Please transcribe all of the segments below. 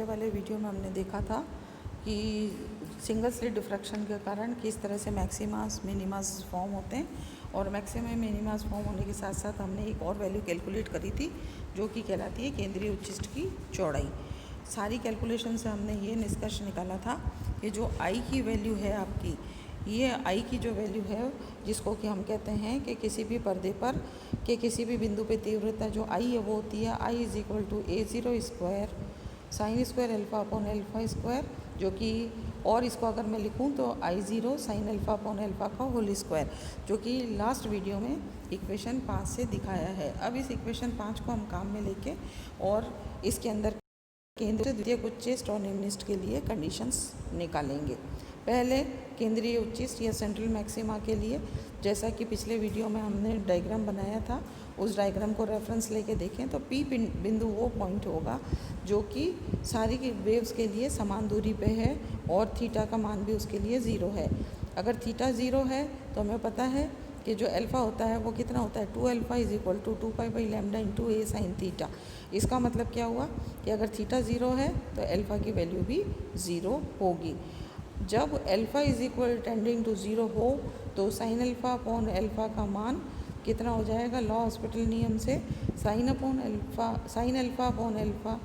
वाले वीडियो में हमने देखा था कि सिंगल स्लिट डिफ्रैक्शन के कारण किस तरह से मैक्सिमास मिनिमास फॉर्म होते हैं, और मैक्सिमम मिनिमास फॉर्म होने के साथ साथ हमने एक और वैल्यू कैलकुलेट करी थी जो कि कहलाती है केंद्रीय उच्चिष्ट की चौड़ाई। सारी कैलकुलेशन से हमने ये निष्कर्ष निकाला था कि जो आई की वैल्यू है आपकी, ये आई की जो वैल्यू है जिसको कि हम कहते हैं कि किसी भी पर्दे पर के किसी भी बिंदु पे तीव्रता जो आई है वो होती है I is equal to A0 square sine square alpha upon alpha square, जो कि और इसको अगर मैं लिखूं तो I0 sine alpha upon alpha का होल स्क्वायर, जो कि लास्ट वीडियो में इक्वेशन 5 से दिखाया है। अब इस इक्वेशन 5 को हम काम में लेके और इसके अंदर केंद्रीय द्वितीयक उच्चिष्ट और निम्निष्ट के लिए कंडीशंस निकालेंगे। पहले केंद्रीय उच्चिष्ट या सेंट्रल मैक्सिमा के लिए, जैसा कि पिछले वीडियो में हमने डायग्राम बनाया था, उस डायग्राम को रेफरेंस लेके देखें तो पी बिंदु वो पॉइंट होगा जो कि सारी की वेव्स के लिए समान दूरी पे है और थीटा का मान भी उसके लिए 0 है। अगर थीटा 0 है तो हमें पता है कि जो अल्फ़ा होता है वो कितना होता है 2 alpha is equal to 2 pi by lambda into A sine theta. इसका मतलब क्या हुआ कि अगर थीटा 0 है तो अल्फ़ा की वैल्यू भी 0 होगी। जब alpha is equal tending to 0 हो तो साइन अल्फ़ा अपॉन अल्फ़ा का मान कितना हो जाएगा, लॉ हॉस्पिटल नियम से sine alpha upon alpha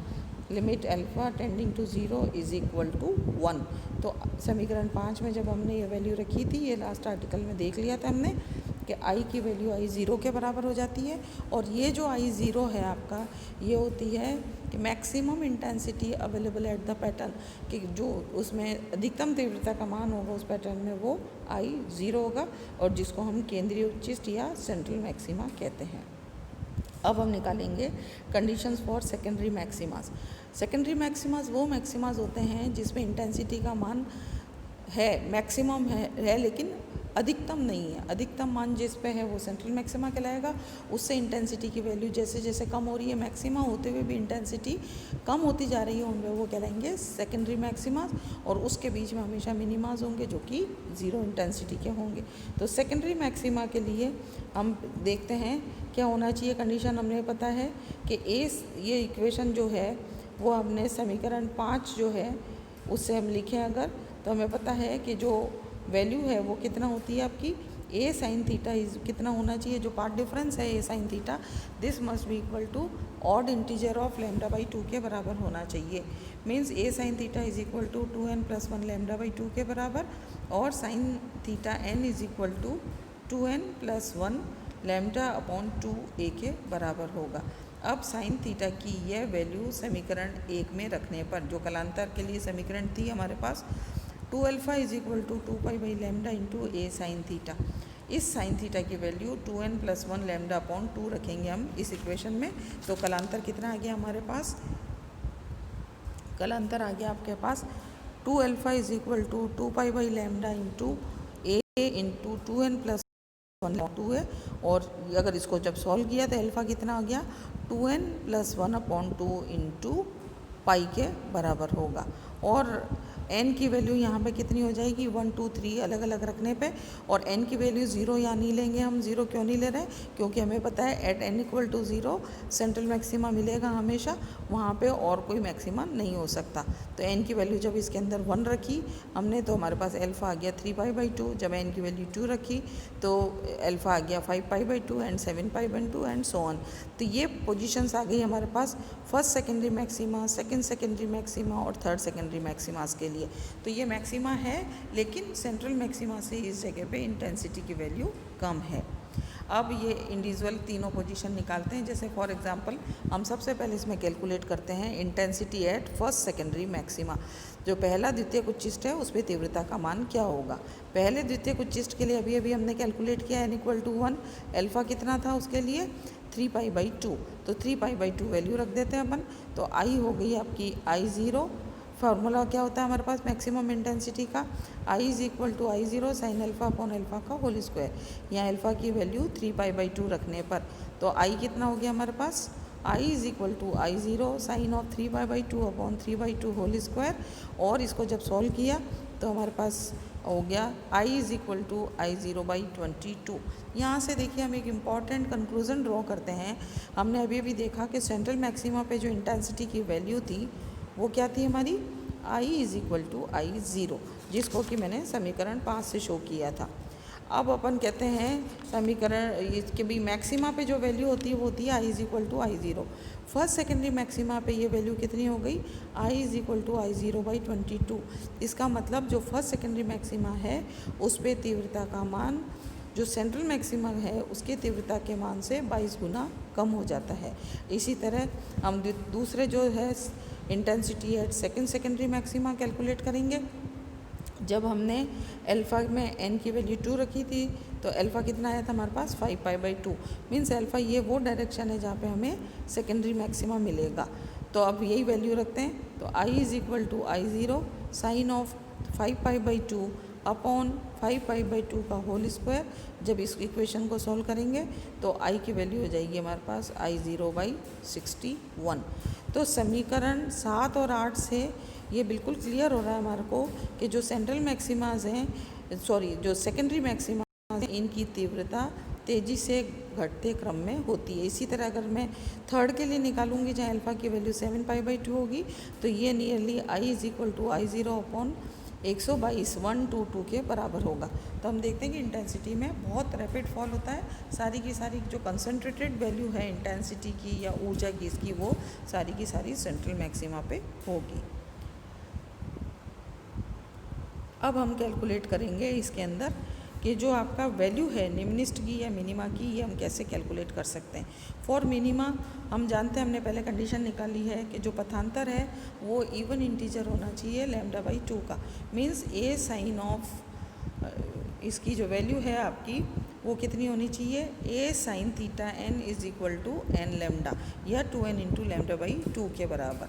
limit alpha tending to 0 is equal to 1। तो समीकरण 5 में जब हमने ये वैल्यू रखी थी, ये लास्ट आर्टिकल में देख लिया था हमने कि आई की वैल्यू I0 के बराबर हो जाती है, और ये जो I0 है आपका, ये होती है कि maximum intensity available at the pattern, कि जो उसमें अधिकतम तीव्रता का मान होगा उस पैटर्न में वो I0 होगा, और जिसको हम केंद्रीय उच्चिष्ट या सेंट्रल मैक्सिमा कहते हैं। अब हम निकालेंगे conditions for secondary maxima. Secondary maxima वो मैक्सिमास होते हैं जिसमें इंटेंसिटी का मान है, मैक्सिमम है लेकिन अधिकतम नहीं है। अधिकतम मान जिस पे है वो सेंट्रल मैक्सिमा कहलाएगा। उससे इंटेंसिटी की वैल्यू जैसे जैसे कम हो रही है, मैक्सिमा होते हुए भी इंटेंसिटी कम होती जा रही है, उनमें वो कहलाएंगे सेकेंडरी मैक्सिमास, और उसके बीच में हमेशा मिनिमास होंगे जो कि 0 इंटेंसिटी के होंगे। तो सेकेंडरी मैक्सिमा के लिए हम देखते हैं क्या होना चाहिए कंडीशन। हमें पता है कि ये इक्वेशन जो है वो हमने समीकरण 5 जो है उससे हम लिखें अगर, तो हमें पता है कि जो वैल्यू है वो कितना होती है आपकी ए साइन थीटा इज कितना होना चाहिए, जो पार्ट डिफरेंस है a sine theta, this must be equal to odd integer of lambda by 2 के बराबर होना चाहिए। Means a sine theta is equal to 2n plus 1 lambda by 2 के बराबर, और sine theta n is equal to 2n plus 1 lambda upon 2a के बराबर होगा। अब साइन थीटा की यह वैल्यू समीकरण 1 में रखने पर, जो कालांतर के लिए समीकरण थी हमारे पास, 2 alpha is equal to 2 pi by lambda into A sine theta, इस साइन थीटा की value 2n plus 1 lambda upon 2 रखेंगे हम इस इक्वेशन में। तो कालांतर कितना आ गया हमारे पास, कालांतर आ गया आपके पास 2 alpha is equal to 2 pi by lambda into a into 2n plus 2 है, और अगर इसको जब सॉल्व किया तो अल्फ़ा कितना आ गया 2n plus 1 upon 2 into pi के बराबर होगा। और n की वैल्यू यहाँ पे कितनी हो जाएगी 1 2 3 अलग अलग रखने पे, और n की वैल्यू 0 यहाँ नहीं लेंगे हम। 0 क्यों नहीं ले रहे हैं, क्योंकि हमें पता है at n equal to 0 central maxima मिलेगा हमेशा, वहाँ पे और कोई मैक्सिमा नहीं हो सकता। तो n की वैल्यू जब इसके अंदर 1 रखी हमने तो हमारे पास अल्फ़ा आ गया 3 पाई बाई 2, जब n की वैल्यू 2 रखी तो अल्फ़ा आ गया 5 pi by 2 and 7 pi by 2 and so on. तो ये पोजीशंस आ गई हमारे पास first secondary maxima, second secondary maxima और थर्ड सेकेंडरी मैक्सिमास के लिए। तो ये मैक्सिमा है, लेकिन सेंट्रल मैक्सिमा से इस जगह पे इंटेंसिटी की वैल्यू कम है। अब ये इंडिविजुअल तीनों पोजीशन निकालते हैं। जैसे फॉर एग्जांपल हम सबसे पहले इसमें कैलकुलेट करते हैं intensity at first secondary maxima. जो पहला द्वितीयक उच्चिष्ट है उस पर तीव्रता का मान क्या होगा। पहले द्वितीयक उच्चिष्ट के लिए अभी अभी हमने कैलकुलेट किया n इक्वल टू 1, अल्फ़ा कितना था उसके लिए 3 पाई बाई 2, तो 3 पाई बाई 2 वैल्यू रख देते हैं अपन। तो आई हो गई आपकी I0, फार्मूला क्या होता है हमारे पास मैक्सिमम इंटेंसिटी का, I is equal to I0 sine alpha upon alpha का होल स्क्वायर। यहाँ अल्फ़ा की वैल्यू 3 पाई बाई 2 रखने पर तो I कितना हो गया हमारे पास, I is equal to I0 sine of 3 pi by 2 upon 3 by 2 whole square. और इसको जब सॉल्व किया तो हमारे पास हो गया I is equal to I0/22। यहाँ से देखिए हम एक इम्पॉर्टेंट कंक्लूज़न ड्रॉ करते हैं। हमने अभी भी देखा कि सेंट्रल मैक्सिमा पे जो इंटेंसिटी की वैल्यू थी वो क्या थी हमारी I is equal to I0, जिसको कि मैंने समीकरण 5 से शो किया था। अब अपन कहते हैं समीकरण इसके भी मैक्सिमा पे जो वैल्यू होती है वो होती है I is equal to I0। First secondary maxima पे ये वैल्यू कितनी हो गई I is equal to I0/22। इसका मतलब जो फर्स्ट सेकेंडरी मैक्सिमा है उस पे तीव्रता का मान जो सेंट्रल मैक्सिमा है उसकी तीव्रता के मान से 22 गुना कम हो जाता है। इसी तरह हम दूसरे जो है intensity at secondary maxima calculate करेंगे। जब हमने अल्फ़ा में n की वैल्यू 2 रखी थी तो अल्फ़ा कितना आया था हमारे पास 5π/2। मीन्स अल्फ़ा ये वो डायरेक्शन है जहाँ पे हमें सेकेंडरी मैक्सिमा मिलेगा। तो अब यही वैल्यू रखते हैं तो I is equal to I0 sine of 5π/2 upon 5π/2 का होल स्क्वायर। जब इस इक्वेशन को सॉल्व करेंगे तो I की वैल्यू हो जाएगी हमारे पास I0/61। तो समीकरण 7 और 8 से ये बिल्कुल क्लियर हो रहा है हमारे को कि जो सेंट्रल मैक्सिमाज हैं जो सेकेंडरी मैक्सिमाज हैं इनकी तीव्रता तेज़ी से घटते क्रम में होती है। इसी तरह अगर मैं थर्ड के लिए निकालूंगी जहाँ अल्फ़ा की वैल्यू 7π/2 होगी तो ये nearly I is equal to I0 upon 122 के बराबर होगा। तो हम देखते हैं कि इंटेंसिटी में बहुत रैपिड फॉल होता है। सारी की सारी जो कंसनट्रेटेड वैल्यू है इंटेंसिटी की या ऊर्जा की इसकी वो सारी की सारी सेंट्रल मैक्सिमा पे होगी। अब हम कैलकुलेट करेंगे इसके अंदर कि जो आपका वैल्यू है निम्निस्ट की या मिनिमा की ये हम कैसे कैलकुलेट कर सकते हैं। फॉर मिनिमा हम जानते हैं हमने पहले कंडीशन निकाली है कि जो पथांतर है वो इवन इंटीजर होना चाहिए λ/2 का। मीन्स a साइन ऑफ इसकी जो वैल्यू है आपकी वो कितनी होनी चाहिए a sine theta n is equal to n lambda या 2n इंटू λ/2 के बराबर।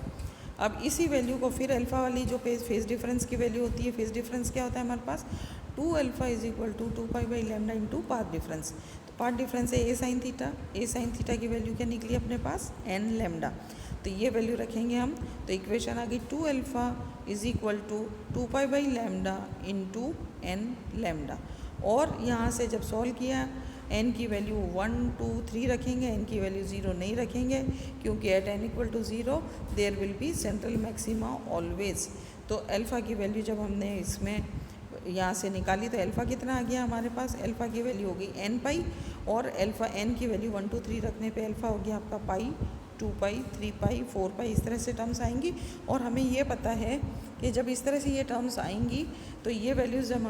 अब इसी वैल्यू को फिर अल्फ़ा वाली जो फेज डिफरेंस की वैल्यू होती है, फेज डिफरेंस क्या होता है हमारे पास 2α is equal to 2π/λ into path difference. तो पाथ डिफरेंस है a साइन थीटा की वैल्यू क्या निकली अपने पास n लैम्डा। तो ये वैल्यू रखेंगे हम तो इक्वेशन आ गई 2α is equal to 2π/λ into n lambda. और यहाँ से जब सॉल्व किया n की वैल्यू 1 2 3 रखेंगे, n की वैल्यू 0 नहीं रखेंगे क्योंकि at n equal to 0 there will be central maxima always. तो अल्फ़ा की वैल्यू जब हमने इसमें यहाँ से निकाली तो अल्फ़ा कितना आ गया हमारे पास अल्फ़ा की वैल्यू हो गई n π और अल्फ़ा n की वैल्यू 1 2 3 रखने पे अल्फ़ा हो गया आपका π 2π 3π 4π इस तरह से टर्म्स आएंगी। और हमें ये पता है कि जब इस तरह से ये टर्म्स आएंगी तो ये वैल्यूज़ जब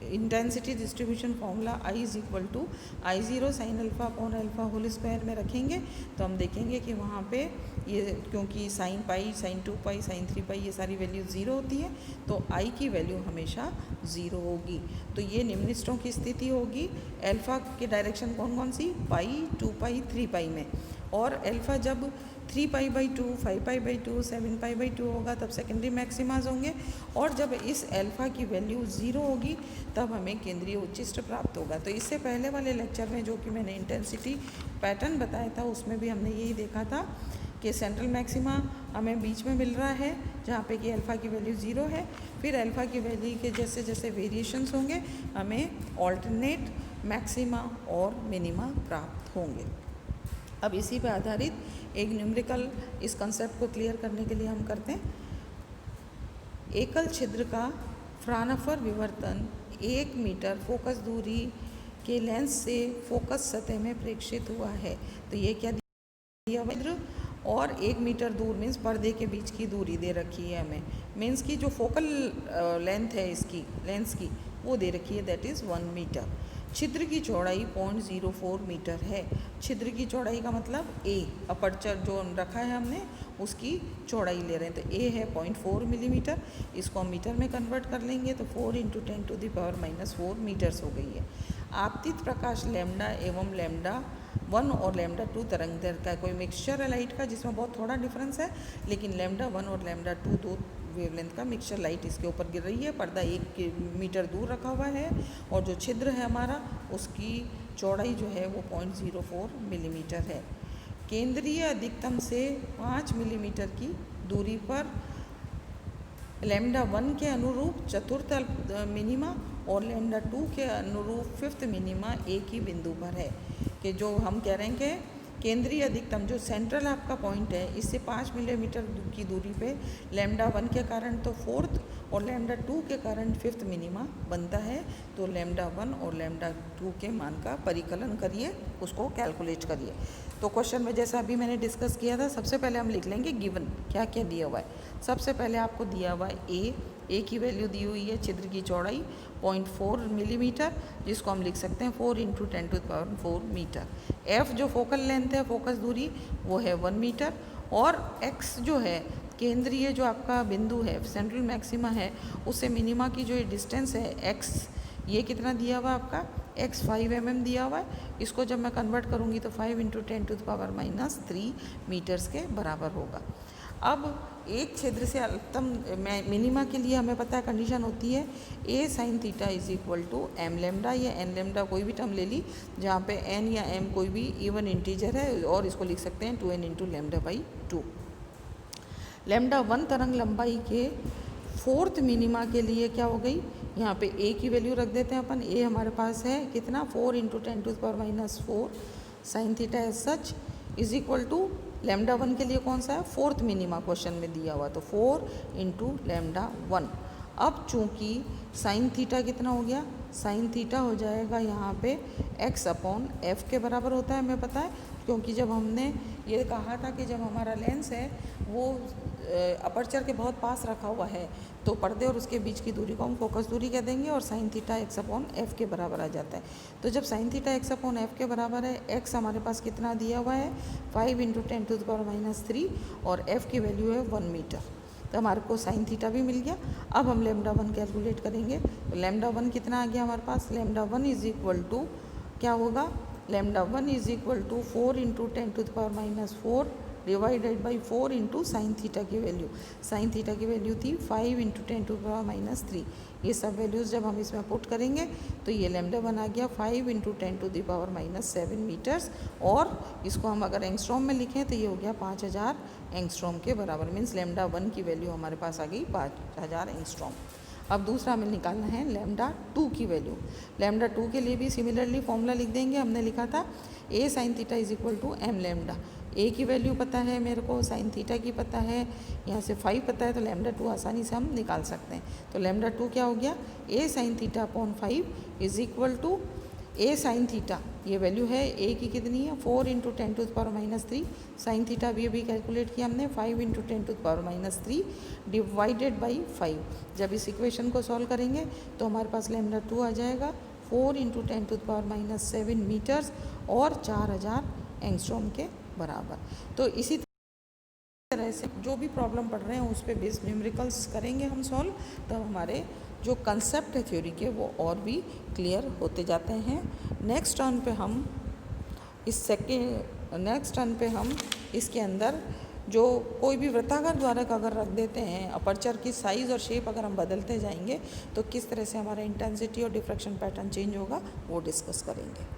intensity distribution formula I is equal to I0 sine alpha upon alpha whole square में रखेंगे तो हम देखेंगे कि वहाँ पे ये क्योंकि साइन पाई साइन 2π साइन 3π ये सारी वैल्यू 0 होती है तो I की वैल्यू हमेशा 0 होगी। तो ये निम्नलिखितों की स्थिति होगी अल्फ़ा की डायरेक्शन कौन कौन सी π 2π 3π में। और अल्फ़ा जब 3π/2 5π/2 7π/2 होगा तब सेकेंडरी मैक्सिमाज होंगे। और जब इस अल्फ़ा की वैल्यू 0 होगी तब हमें केंद्रीय उच्चिष्ट प्राप्त होगा। तो इससे पहले वाले लेक्चर में जो कि मैंने इंटेंसिटी पैटर्न बताया था उसमें भी हमने यही देखा था कि सेंट्रल मैक्सिमा हमें बीच में मिल रहा है जहाँ पे कि अल्फ़ा की वैल्यू 0 है। फिर अल्फ़ा की वैल्यू के जैसे जैसे वेरिएशंस होंगे हमें ऑल्टरनेट मैक्सिमा और मिनिमा प्राप्त होंगे। अब इसी पर आधारित एक न्यूमेरिकल इस कंसेप्ट को क्लियर करने के लिए हम करते हैं। एकल छिद्र का फ्रानफर विवर्तन 1 मीटर फोकस दूरी के लेंस से फोकस सतह में प्रेक्षित हुआ है। तो ये क्या दिया हुआ और 1 मीटर दूर मीन्स पर्दे के बीच की दूरी दे रखी है हमें। मीन्स की जो फोकल लेंथ है इसकी लेंस की वो दे रखी है दैट इज़ 1 मीटर। छिद्र की चौड़ाई 0.04 मीटर है। छिद्र की चौड़ाई का मतलब A अपर्चर जो रखा है हमने उसकी चौड़ाई ले रहे हैं तो A है 0.4 मिलीमीटर। इसको हम मीटर में कन्वर्ट कर लेंगे तो 4 × 10⁻⁻4 मीटर्स हो गई है। आपतित प्रकाश लैम्डा एवं लैम्डा 1 और लैम्डा 2 तरंगदैर्घ्य का कोई मिक्सचर है लाइट का जिसमें बहुत थोड़ा डिफरेंस है लेकिन लैम्डा 1 और लैम्डा 2 दो वेवलेंथ का मिक्सचर लाइट इसके ऊपर गिर रही है। पर्दा 1 मीटर दूर रखा हुआ है और जो छिद्र है हमारा उसकी चौड़ाई जो है वो 0.04 मिलीमीटर है। केंद्रीय अधिकतम से 5 मिलीमीटर की दूरी पर लैम्डा 1 के अनुरूप चतुर्थ मिनिमा और लैम्डा 2 के अनुरूप फिफ्थ मिनिमा एक ही बिंदु पर है। कि जो हम कह रहे हैं कि केंद्रीय अधिकतम जो सेंट्रल आपका पॉइंट है इससे 5 मिलीमीटर की दूरी पे लैम्डा 1 के कारण तो फोर्थ और लैम्डा 2 के कारण फिफ्थ मिनिमा बनता है। तो लैम्डा 1 और लैम्डा 2 के मान का परिकलन करिए, उसको कैलकुलेट करिए। तो क्वेश्चन में जैसा अभी मैंने डिस्कस किया था, सबसे पहले हम लिख लेंगे गिवन क्या क्या दिया हुआ है। सबसे पहले आपको दिया हुआ है ए की वैल्यू दी हुई है, छिद्र की चौड़ाई 0.4 मिलीमीटर, जिसको हम लिख सकते हैं 4 × 10⁴ मीटर। एफ जो फोकल लेंथ है, फोकस दूरी, वो है 1 मीटर। और एक्स जो है केंद्रीय जो आपका बिंदु है, सेंट्रल मैक्सिमा है, उससे मिनिमा की जो डिस्टेंस है एक्स, ये कितना दिया हुआ है आपका एक्स 5 mm दिया हुआ है। इसको जब मैं कन्वर्ट करूँगी तो 5 × 10⁻³ मीटर्स के बराबर होगा। अब एक छिद्र से अल्पतम मिनिमा के लिए हमें पता है कंडीशन होती है a sine theta is equal to m lambda या एन लैम्डा, कोई भी टर्म ले ली जहाँ पे एन या एम कोई भी इवन इंटीजर है, और इसको लिख सकते हैं 2n × λ/2। लैम्डा 1 तरंग लंबाई के फोर्थ मिनिमा के लिए क्या हो गई, यहाँ पे ए की वैल्यू रख देते हैं अपन। ए हमारे पास है कितना 4 × 10⁻⁴ sine theta as such is equal to lambda 1 के लिए कौन सा है फोर्थ मिनिमा क्वेश्चन में दिया हुआ, तो 4 × λ1। अब चूंकि साइन थीटा कितना हो गया, साइन थीटा हो जाएगा यहाँ पे x/f के बराबर होता है, हमें पता है, क्योंकि जब हमने ये कहा था कि जब हमारा लेंस है वो अपर्चर के बहुत पास रखा हुआ है तो पर्दे और उसके बीच की दूरी को हम फोकस दूरी कह देंगे, और साइन थीटा x/f के बराबर आ जाता है। तो जब साइन थीटा x/f के बराबर है, x हमारे पास कितना दिया हुआ है 5 × 10⁻³ और f की वैल्यू है 1 मीटर, तो हमारे को साइन थीटा भी मिल गया। अब हम लैम्डा 1 कैलकुलेट करेंगे, तो लैम्डा 1 कितना आ गया हमारे पास, लैम्डा 1 इज इक्वल टू क्या होगा, lambda 1 is equal to 4 × 10⁻⁴ divided by 4 × sine theta की वैल्यू। साइन थीटा की वैल्यू थी 5 × 10⁻³ ये सब वैल्यूज़ जब हम इसमें पुट करेंगे तो ये लैम्डा 1 आ गया 5 × 10⁻⁷ मीटर्स, और इसको हम अगर एंगस्ट्रॉम में लिखें तो ये हो गया 5000 एंगस्ट्रॉम के बराबर। मीन्स लैम्डा 1 की वैल्यू हमारे पास आ गई 5000 एंगस्ट्रॉम। अब दूसरा हमें निकालना है लैम्डा 2 की वैल्यू। लैम्डा 2 के लिए भी सिमिलरली फॉर्मूला लिख देंगे। हमने लिखा था a sine theta is equal to m lambda. A की वैल्यू पता है मेरे को, साइन थीटा की पता है, यहाँ से 5 पता है, तो लैम्डा 2 आसानी से हम निकाल सकते हैं। तो लैम्डा 2 क्या हो गया, a sine theta upon 5 is equal to a sine theta, ये वैल्यू है ए की कितनी है 4 × 10⁻³ साइन थीटा भी अभी कैलकुलेट किया हमने 5 × 10⁻³ डिवाइडेड बाई 5। जब इस इक्वेशन को सॉल्व करेंगे तो हमारे पास लैम्डा 2 आ जाएगा 4 × 10⁻⁷ मीटर्स और 4000 एंगस्ट्रॉम के बराबर। तो इसी तरह से जो भी प्रॉब्लम पढ़ रहे हैं उस पर बेस्ड न्यूमेरिकल्स करेंगे हम सॉल्व, तब हमारे जो कंसेप्ट है थ्योरी के वो और भी क्लियर होते जाते हैं। नेक्स्ट टर्न पे हम इसके अंदर जो कोई भी वृत्ताकार द्वारक अगर रख देते हैं, अपर्चर की साइज़ और शेप अगर हम बदलते जाएंगे तो किस तरह से हमारा इंटेंसिटी और डिफ्रैक्शन पैटर्न चेंज होगा वो डिस्कस करेंगे।